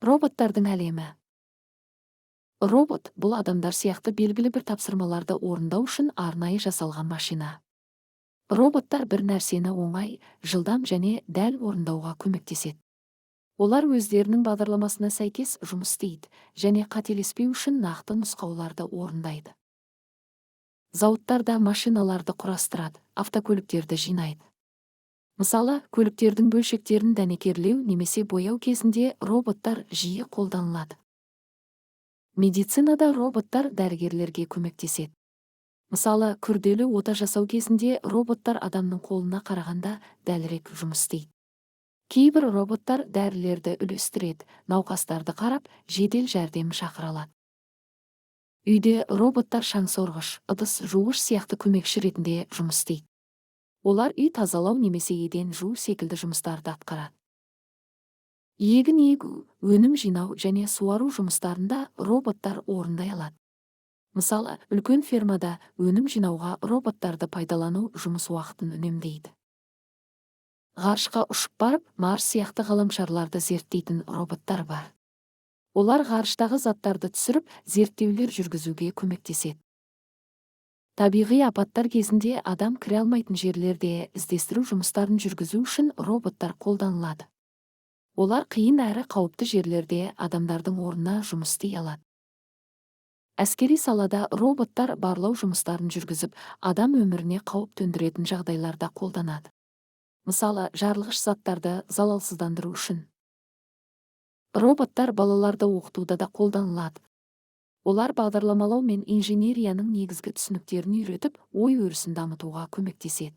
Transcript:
Роботтардың әлемі. Робот бұл адамдар сияқты белгілі бір тапсырмаларды орындау үшін арнайы жасалған машина. Роботтар бір нәрсені оңай, жылдам және дәл орындауға көмектеседі. Олар өздерінің бағдарламасына сәйкес жұмыс істейді және қателеспеу үшін нақты нұсқауларды орындайды. Зауыттарда машиналарды құрастырады, автокөліктерді жинайды. Мысалы, көліктердің бөлшектерін дәнекерлеу немесе бояу кезінде роботтар жиі қолданылады. Медицинада роботтар дәрігерлерге көмектеседі. Мысалы, күрделі ота жасау кезінде роботтар адамның қолына қарағанда дәлірек жұмыс істейді. Кейбір роботтар дәрілерді үлестіреді, науқастарды қарап, жедел жәрдем шақыра алады. Үйде роботтар шаң сорғыш, ыдыс жуғыш сияқты көмекші ретінде жұмыс істейді. Олар үй тазалау немесе еден жуу секілді жұмыстарды атқарады. Егін егу, өнім жинау және суару жұмыстарында роботтар орындай алады. Мысалы, үлкен фермада өнім жинауға роботтарды пайдалану жұмыс уақытын үнемдейді. Ғарышқа ұшып барып, Марс сияқты ғаламшарларды зерттейтін роботтар бар. Олар ғарыштағы заттарды түсіріп, зерттеулер жүргізуге көмектеседі. Табиғи апаттар кезінде адам кіре алмайтын жерлерде іздестіру жұмыстарын жүргізу үшін роботтар қолданылады. Олар қиын әрі қауіпті жерлерде адамдардың орнына жұмыс істей алады. Әскери салада роботтар барлау жұмыстарын жүргізіп, адам өміріне қауіп төндіретін жағдайларда қолданады. Мысалы, жарылғыш заттарды залалсыздандыру үшін. Роботтар балаларды оқытуда да қолданылады. Олар бағдарламалау мен инженерияның негізгі түсініктерін үйретіп, ой өрісін дамытуға көмектеседі.